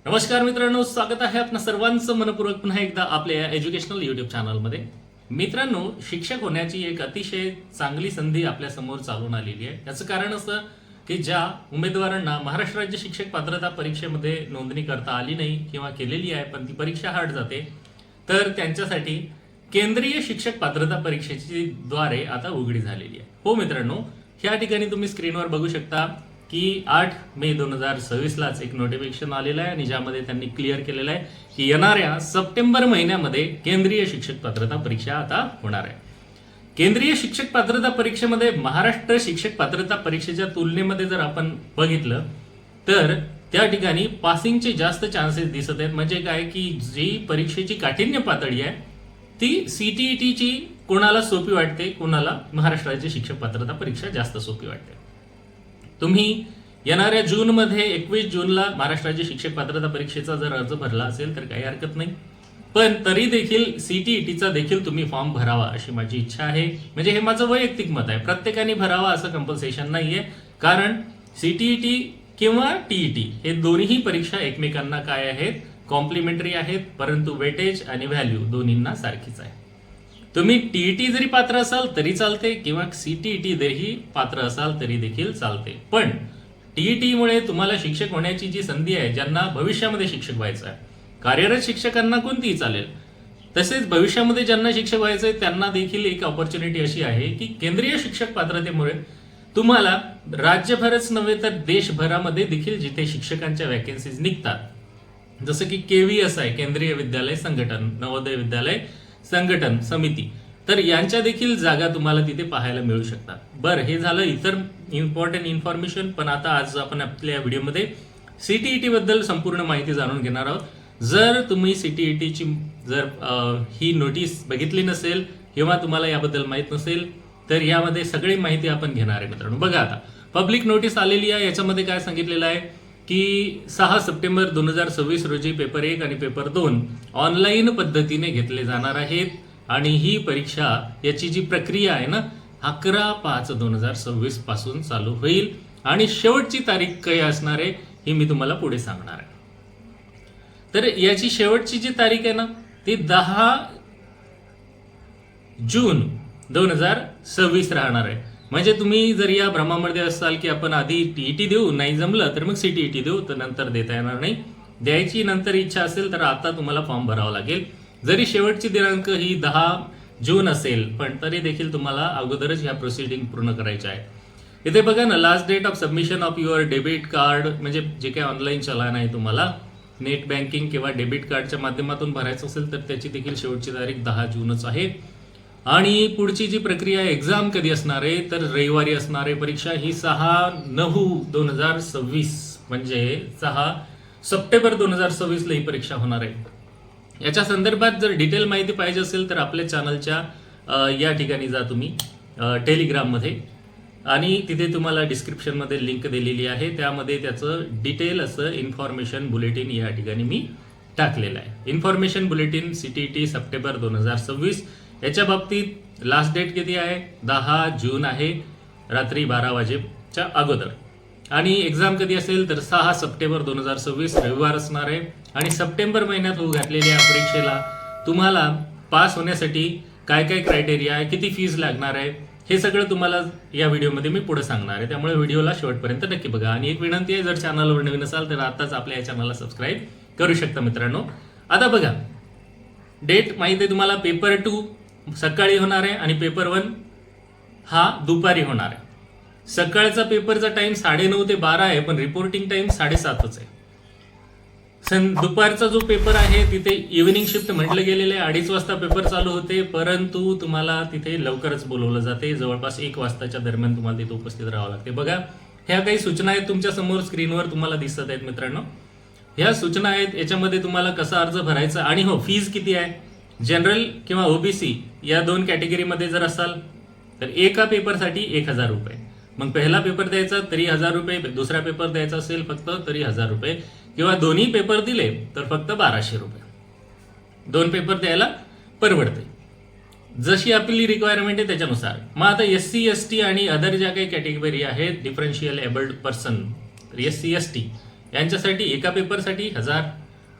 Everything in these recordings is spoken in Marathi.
नमस्कार मित्रांनो, स्वागत आहे आपल्या सर्वांचं मनपूर्वक पुन्हा एकदा आपल्या एज्युकेशनल युट्यूब चॅनलमध्ये. मित्रांनो, शिक्षक होण्याची एक अतिशय चांगली संधी आपल्या समोर चालून आलेली आहे. याचं कारण असं की ज्या उमेदवारांना महाराष्ट्र राज्य शिक्षक पात्रता परीक्षेमध्ये नोंदणी करता आली नाही किंवा केलेली आहे पण ती परीक्षा हार्ड जाते, तर त्यांच्यासाठी केंद्रीय शिक्षक पात्रता परीक्षेची द्वारे आता उघडी झालेली आहे. हो मित्रांनो, ह्या ठिकाणी तुम्ही स्क्रीनवर बघू शकता की 8 मे 2026 लाच एक नोटिफिकेशन आलेलं आहे आणि ज्यामध्ये त्यांनी क्लिअर केलेलं आहे की येणाऱ्या सप्टेंबर महिन्यामध्ये केंद्रीय शिक्षक पात्रता परीक्षा आता होणार आहे. केंद्रीय शिक्षक पात्रता परीक्षेमध्ये महाराष्ट्र शिक्षक पात्रता परीक्षेच्या तुलनेमध्ये जर आपण बघितलं तर त्या ठिकाणी पासिंगचे जास्त चान्सेस दिसत आहेत. म्हणजे काय की जी परीक्षेची काठिण्य पातळी आहे ती सीटीईटीची कोणाला सोपी वाटते, कोणाला महाराष्ट्र राज्य शिक्षक पात्रता परीक्षा जास्त सोपी वाटते. तुम्ही येणाऱ्या जूनमध्ये 21 जूनला महाराष्ट्र राज्य शिक्षक पात्रता परीक्षेचा जर अर्ज भरला असेल तर काही हरकत नाही, पण तरी देखील सीटीईटीचा देखील तुम्ही फॉर्म भरावा अशी माझी इच्छा आहे. म्हणजे हे माझं वैयक्तिक मत आहे, प्रत्येकाने भरावा असं कंपल्सेशन नाहीये. कारण सीटीईटी किंवा टीईटी हे दोन्ही परीक्षा एकमेकांना काय आहेत, कॉम्प्लिमेंटरी आहेत, परंतु वेटेज आणि व्हॅल्यू दोन्हींना सारखीच आहे. तुम्ही टीईटी जरी पात्र असाल तरी चालते किंवा सीटीईटी जरी पात्र असाल तरी देखील चालते. पण टीईटी मुळे तुम्हाला शिक्षक होण्याची जी संधी आहे, ज्यांना भविष्यामध्ये शिक्षक व्हायचं आहे, कार्यरत शिक्षकांना कोणतीही चालेल, तसेच भविष्यामध्ये ज्यांना शिक्षक व्हायचंय त्यांना देखील एक ऑपॉर्च्युनिटी अशी आहे की केंद्रीय शिक्षक पात्रतेमुळे तुम्हाला राज्यभरच नव्हे तर देशभरामध्ये देखील जिथे शिक्षकांच्या वॅकन्सीज निघतात, जसं की केव्हीएस आहे, केंद्रीय विद्यालय संघटन, नवोदय विद्यालय संघटन समिती, तर यांच्या देखील जागा तुम्हाला तिथे पाहायला मिळू शकतात. बरं, हे झालं इतर इम्पॉर्टंट इन्फॉर्मेशन. पण आता आज आपण आपल्या व्हिडिओमध्ये सीटीईटी बद्दल संपूर्ण माहिती जाणून घेणार आहोत. जर तुम्ही सीटीईटीची जर ही नोटीस बघितली नसेल किंवा तुम्हाला याबद्दल माहित नसेल तर यामध्ये सगळी माहिती आपण घेणार आहे. मित्रांनो बघा, आता पब्लिक नोटीस आलेली आहे. याच्यामध्ये काय सांगितलेलं आहे की 6 सप्टेंबर 2026 रोजी पेपर 1 आणि पेपर 2 ऑनलाईन पद्धतीने घेतले जाणार आहेत. आणि ही परीक्षा याची जी प्रक्रिया आहे ना 11/5/2026 पासून चालू होईल आणि शेवटची तारीख काय असणार आहे ही मी तुम्हाला पुढे सांगणार आहे. तर याची शेवटची जी तारीख आहे ना ती 10 जून 2026 राहणार आहे. म्हणजे तुम्ही जर या भ्रमामध्ये असाल की आपण आधी टीईटी देऊ, नाही जमलं तर मग सीटीईटी देऊ, तर नंतर देता येणार नाही. द्यायची नंतर इच्छा असेल तर आता तुम्हाला फॉर्म भरावा लागेल. जरी शेवटची दिनांक ही 10 जून असेल पण तरी देखील तुम्हाला अगोदरच ह्या प्रोसिडिंग पूर्ण करायच्या आहे. इथे बघा ना, last date of submission of your debit card, म्हणजे जे काही ऑनलाईन चलन आहे तुम्हाला नेट बँकिंग किंवा डेबिट कार्डच्या माध्यमातून भरायचं असेल तर त्याची देखील शेवटची तारीख 10 जूनच आहे. आणि पुढची जी प्रक्रिया एक्झाम कधी असणार आहे तर रविवारी असणार आहे परीक्षा. ही 6/9/2026 म्हणजे 6 सप्टेंबर 2026 ला ही परीक्षा होणार आहे. याच्या संदर्भात जर डिटेल माहिती पाहिजे असेल तर आपल्या चॅनलच्या या ठिकाणी जा तुम्ही टेलिग्राममध्ये, आणि तिथे तुम्हाला डिस्क्रिप्शनमध्ये लिंक दिलेली आहे. त्यामध्ये त्याचं डिटेल असं इन्फॉर्मेशन बुलेटिन या ठिकाणी मी टाकलेलं आहे. इन्फॉर्मेशन बुलेटिन सीटीईटी सप्टेंबर 2026 याच्या बाबतीत लास्ट डेट किती आहे, 10 जून आहे, रात्री 12 वाजेच्या अगोदर. आणि एक्झाम कधी असेल तर 6 सप्टेंबर 2026 रविवार असणार आहे. आणि सप्टेंबर महिन्यात होऊ घातलेल्या परीक्षेला तुम्हाला पास होण्यासाठी काय काय क्रायटेरिया आहे, किती फीज लागणार आहे, हे सगळं तुम्हाला या व्हिडिओमध्ये मी पुढे सांगणार आहे. त्यामुळे व्हिडिओला शेवटपर्यंत नक्की बघा. आणि एक विनंती आहे, जर चॅनलवर नवीन असाल तर आताच आपल्या या चॅनलला सबस्क्राईब करू शकता. मित्रांनो आता बघा, डेट माहिती आहे तुम्हाला. पेपर 2 सकाळी होणार आहे आणि पेपर 1 हा दुपारी होणार आहे. सकाळचा पेपरचा टाइम 9:30 ते 12 आहे, पण रिपोर्टिंग टाइम 7:30 आहे. दुपारचा जो पेपर आहे तिथे इव्हिनिंग शिफ्ट म्हटलं गेलेलं आहे. 2:30 वाजता पेपर चालू होते, परंतु तुम्हाला तिथे लवकरच बोलवलं जाते. जवळपास 1 वाजताच्या दरम्यान तुम्हाला तिथे उपस्थित राहावं लागते. बघा, ह्या काही सूचना आहेत तुमच्या समोर स्क्रीनवर तुम्हाला दिसत आहेत. मित्रांनो ह्या सूचना आहेत, याच्यामध्ये तुम्हाला कसा अर्ज भरायचा आणि हो फीज किती आहे. जनरल किंवा ओबीसी या 2 कॅटेगरीमध्ये जर असाल तर एका पेपरसाठी 1000 रुपये. मग पहिला पेपर द्यायचा तरी 1000 रुपये, दुसरा पेपर द्यायचा असेल फक्त तरी 1000 रुपये, किंवा दोन्ही पेपर दिले तर फक्त 1200 रुपये. 2 पेपर द्यायला परवडते. जशी आपली रिक्वायरमेंट आहे त्याच्यानुसार. मग आता SC ST आणि अदर ज्या काही कॅटेगरी आहेत differential abled person, SC ST यांच्यासाठी एका पेपरसाठी 1000,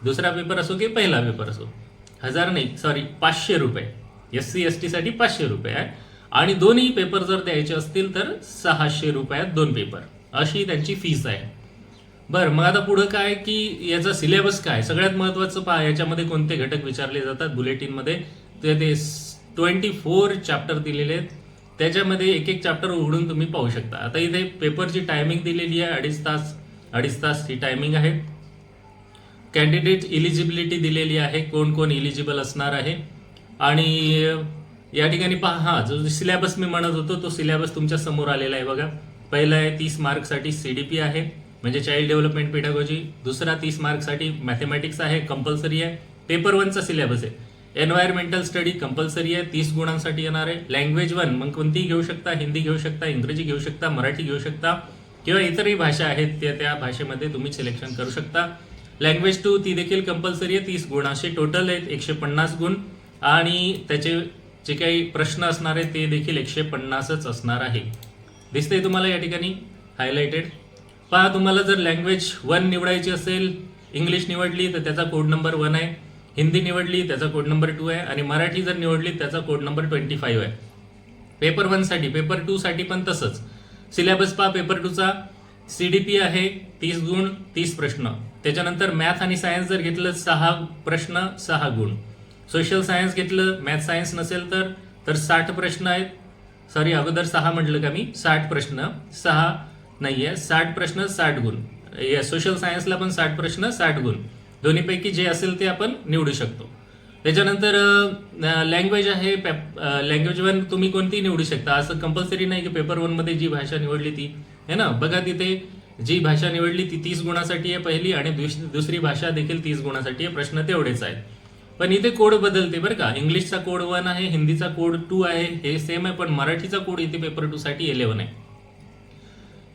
दुसरा पेपर असो की पहिला पेपर असो 1000 नाही सॉरी 500 रुपये. SC ST साठी 500 रुपये आहे आणि दोन्ही पेपर जर द्यायचे असतील तर 600 रुपयात 2 पेपर अशी त्यांची फीस आहे. बरं, मग आता पुढं काय की याचा सिलेबस काय, सगळ्यात महत्त्वाचं पहा याच्यामध्ये कोणते घटक विचारले जातात बुलेटिनमध्ये. ते 24 चॅप्टर दिलेले आहेत, त्याच्यामध्ये एक एक चॅप्टर उघडून तुम्ही पाहू शकता. आता इथे पेपरची टायमिंग दिलेली आहे 2.5 तास ही टायमिंग आहे. कॅन्डिडेट इलिजिबिलिटी दिलेली आहे, कोण कोण इलिजिबल असणार आहे. आणि या ठिकाणी पहा, हा जो सिलेबस मी म्हणत होतो तो सिलेबस तुमच्या समोर आलेला आहे बघा. पहिला आहे 30 मार्कसाठी CDP आहे म्हणजे चाइल्ड डेव्हलपमेंट पेडागॉजी. दुसरा 30 मार्कसाठी मॅथमॅटिक्स आहे, कंपल्सरी आहे. पेपर 1चा सिलेबस आहे. एन्व्हायरमेंटल स्टडी कंपल्सरी आहे, 30 गुणांसाठी येणार आहे. लँग्वेज 1 मग कोणतीही घेऊ शकता, हिंदी घेऊ शकता, इंग्रजी घेऊ शकता, मराठी घेऊ शकता किंवा इतरही भाषा आहेत त्या भाषेमध्ये तुम्ही सिलेक्शन करू शकता. लँग्वेज 2 ती देखील कंपल्सरी आहे, 30 गुण. असे टोटल आहेत 150 गुण आणि त्याचे जे काही प्रश्न असणार आहेत ते देखील 150च असणार आहे. दिसतंय तुम्हाला या ठिकाणी हायलाइटेड. पहा, तुम्हाला जर लँग्वेज 1 निवडायची असेल, इंग्लिश निवडली तर त्याचा कोड नंबर 1 आहे, हिंदी निवडली त्याचा कोड नंबर 2 आहे आणि मराठी जर निवडली त्याचा कोड नंबर 25 आहे. पेपर 1 साठी. पेपर 2 साठी पण तसंच सिलेबस पहा. पेपर 2चा CDP आहे 30 गुण 30 प्रश्न. त्याच्यानंतर मॅथ आणि सायन्स जर घेतलं 6 प्रश्न 6 गुण. सोशल सायन्स घेतलं, मॅथ सायन्स नसेल तर 60 प्रश्न आहेत. सॉरी, अगोदर 6 म्हटलं का मी, 60 प्रश्न, 6 नाही आहे, 60 प्रश्न 60 गुण. सोशल सायन्सला पण 60 प्रश्न 60 गुण. दोन्हीपैकी जे असेल ते आपण निवडू शकतो. त्याच्यानंतर लँग्वेज आहे. लँग्वेज 1 तुम्ही कोणतीही निवडू शकता, असं कंपल्सरी नाही की पेपर 1 मध्ये जी भाषा निवडली ती आहे ना. बघा तिथे जी भाषा निवडली ती 30 गुणासाठी आहे पहिली आणि दुसरी भाषा देखील 30 गुणासाठी आहे. प्रश्न तेवढेच आहेत पण इथे कोड बदलते बरं का. इंग्लिशचा कोड 1 आहे, हिंदीचा कोड 2 आहे, हे सेम आहे, पण मराठीचा कोड इथे पेपर 2 साठी 11 आहे.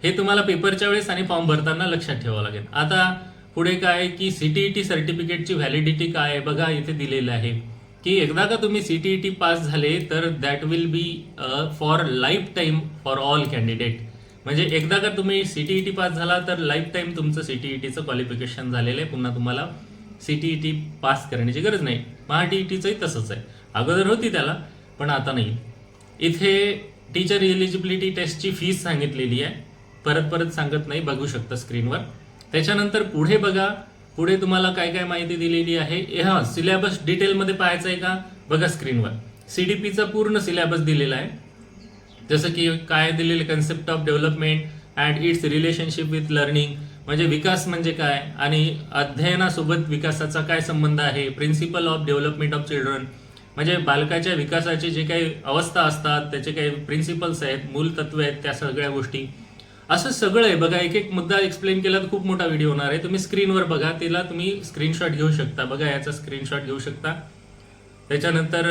हे तुम्हाला पेपरच्या वेळेस आणि फॉर्म भरताना लक्षात ठेवावं लागेल. आता पुढे काय की CTET सर्टिफिकेटची व्हॅलिडिटी काय आहे बघा, इथे दिलेलं आहे की एकदा का तुम्ही CTET पास झाले तर that will be for life time for all candidate. म्हणजे एकदा का तुम्ही CTET पास झाला तर लाईफ टाईम तुमचं CTETचं क्वालिफिकेशन झालेलं आहे. पुन्हा तुम्हाला CTET पास करण्याची गरज नाही. TETचंही तसंच आहे, अगोदर होती त्याला पण आता नाही. इथे टीचर एलिजिबिलिटी टेस्टची फीस सांगितलेली आहे, परत सांगत नाही, बघू शकता स्क्रीनवर. त्याच्यानंतर पुढे बघा, पुढे तुम्हाला काय काय माहिती दिलेली आहे. हा सिलेबस डिटेलमध्ये पाहायचं आहे का, बघा स्क्रीनवर. CDPचा पूर्ण सिलेबस दिलेला आहे, जसं की काय दिलेले, concept of development and it's relationship with learning, म्हणजे विकास म्हणजे काय आणि अध्ययनासोबत विकासाचा काय संबंध आहे. Principle of development of children, म्हणजे बालकाच्या विकासाचे जे काही अवस्था असतात त्याचे काही प्रिन्सिपल्स आहेत, मूल तत्व आहेत, त्या सगळ्या गोष्टी, असं सगळं आहे बघा. एक एक मुद्दा एक्सप्लेन केला तर खूप मोठा व्हिडिओ होणार आहे. तुम्ही स्क्रीनवर बघा, तिला तुम्ही स्क्रीनशॉट घेऊ शकता. बघा याचा स्क्रीनशॉट घेऊ शकता. त्याच्यानंतर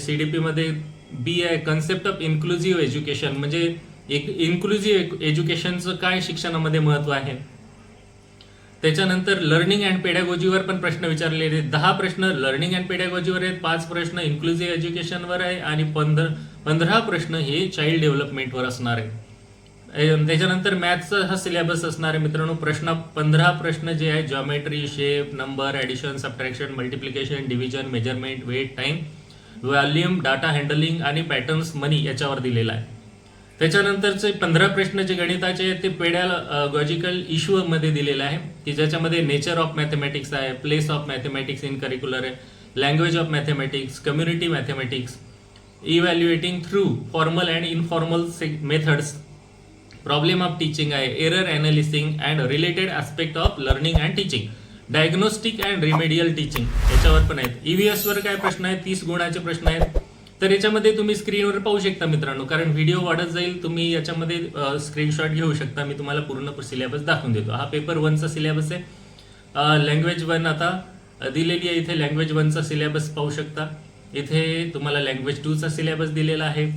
CDP मध्ये B आहे, कन्सेप्ट ऑफ इन्क्लुझिव्ह एज्युकेशन, म्हणजे एक इन्क्लुझिव्ह एज्युकेशनचं काय शिक्षणामध्ये महत्व आहे. त्याच्यानंतर लर्निंग अँड पेडॅगॉजीवर पण प्रश्न विचारलेले आहेत. 10 प्रश्न लर्निंग अँड पेडॅगॉजीवर आहेत, 5 प्रश्न इन्क्लुझिव्ह एज्युकेशनवर आहे आणि 15 प्रश्न हे चाइल्ड डेव्हलपमेंटवर असणार आहे. त्याच्यानंतर मॅथ्सचा हा सिलेबस असणार आहे मित्रांनो. 15 प्रश्न जे आहे geometry, shape, number, addition, subtraction, multiplication, division, measurement, weight, time, volume, data handling आणि पॅटर्न्स, मनी याच्यावर दिलेला आहे. त्याच्यानंतरचे 15 प्रश्न जे गणिताचे आहेत ते पेडॅगॉजिकल इश्यूमध्ये दिलेलं आहे की ज्याच्यामध्ये नेचर ऑफ मॅथमॅटिक्स आहे, place of mathematics in curricular आहे, language of mathematics, community mathematics, evaluating through formal and informal methods, problem of teaching आहे, error analysing and related aspect of learning and teaching, diagnostic and remedial teaching याच्यावर पण आहेत. EVS वर काय प्रश्न आहेत, 30 गुणाचे प्रश्न आहेत. तर याच्यामध्ये तुम्ही स्क्रीनवर पाहू शकता मित्रांनो, कारण व्हिडिओ वाढत जाईल, तुम्ही याच्यामध्ये स्क्रीनशॉट घेऊ शकता. मी तुम्हाला पूर्ण सिलेबस दाखवून देतो. हा पेपर 1चा सिलेबस आहे. लँग्वेज 1 आता दिलेली आहे इथे. लँग्वेज 1चा सिलेबस पाहू शकता. इथे तुम्हाला लँग्वेज 2चा सिलेबस दिलेला आहे.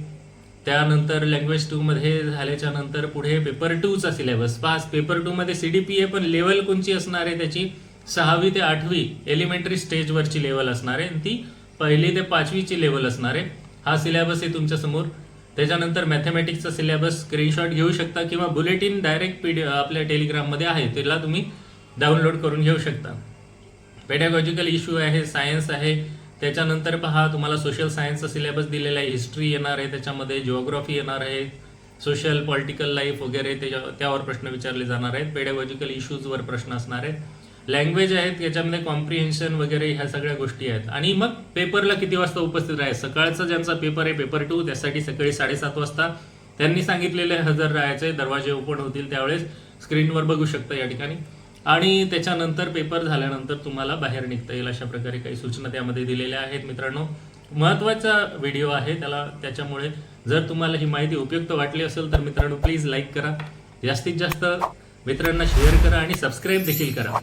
त्यानंतर लँग्वेज 2 मध्ये झाल्याच्या नंतर पुढे पेपर 2चा सिलेबस. पेपर 2 मध्ये CDP आहे, पण लेवल कोणची असणार आहे त्याची, 6वी ते 8वी एलिमेंटरी स्टेजवरची लेवल असणार आहे, ती 1ली ते 5वीची लेवल असणार आहे. हा सिलेबस आहे तुमच्या समोर. त्याच्यानंतर मॅथमॅटिक्सचा सिलेबस स्क्रीनशॉट घेऊ शकता किंवा बुलेटिन डायरेक्ट आपल्या टेलिग्राममध्ये आहे, त्याला तुम्ही डाउनलोड करून घेऊ शकता. पेडॅगॉजिकल इश्यू आहे, सायन्स आहे. त्याच्यानंतर पहा तुम्हाला सोशल सायन्सचा सिलेबस दिलेला आहे. हिस्ट्री येणार आहे, त्याच्यामध्ये जिओग्राफी येणार आहे, सोशल पॉलिटिकल लाईफ वगैरे त्यावर प्रश्न विचारले जाणार आहेत. पेडॅगॉजिकल इश्यूजवर प्रश्न असणार आहेत. लँग्वेज आहेत, याच्यामध्ये कॉम्प्रिहेन्शन वगैरे ह्या सगळ्या गोष्टी आहेत. आणि मग पेपरला किती वाजता उपस्थित राहायचं. सकाळचा ज्यांचा पेपर आहे पेपर 2 त्यासाठी सकाळी 7:30 वाजता त्यांनी सांगितलेले हजर राहायचे. दरवाजे ओपन होतील त्यावेळेस स्क्रीनवर बघू शकता या ठिकाणी. आणि त्याच्यानंतर पेपर झाल्यानंतर तुम्हाला बाहेर निघता येईल अशा प्रकारे काही सूचना त्यामध्ये दिलेल्या आहेत. मित्रांनो, महत्त्वाचा व्हिडिओ आहे त्याच्यामुळे जर तुम्हाला ही माहिती उपयुक्त वाटली असेल तर मित्रांनो प्लीज लाईक करा, जास्तीत जास्त मित्रांना शेअर करा आणि सबस्क्राईब देखील करा,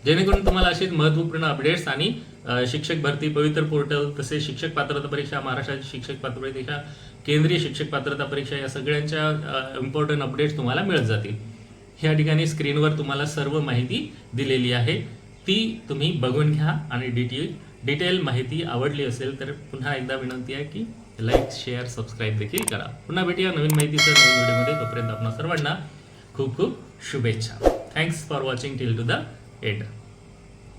जेणेकरून तुम्हाला अशीच महत्त्वपूर्ण अपडेट्स आणि शिक्षक भरती पवित्र पोर्टल, तसेच शिक्षक पात्रता परीक्षा, महाराष्ट्राची शिक्षक पात्रता परीक्षा, केंद्रीय शिक्षक पात्रता परीक्षा या सगळ्यांच्या इम्पॉर्टंट अपडेट्स तुम्हाला मिळत जातील. ह्या ठिकाणी स्क्रीनवर तुम्हाला सर्व माहिती दिलेली आहे, ती तुम्ही बघून घ्या. आणि डिटेल माहिती आवडली असेल तर पुन्हा एकदा विनंती आहे की लाईक, शेअर, सबस्क्राईब देखील करा. पुन्हा भेटूया नवीन माहितीसह नवीन व्हिडिओमध्ये. तोपर्यंत आपणा सर्वांना खूप खूप शुभेच्छा. Thanks for watching till two the end.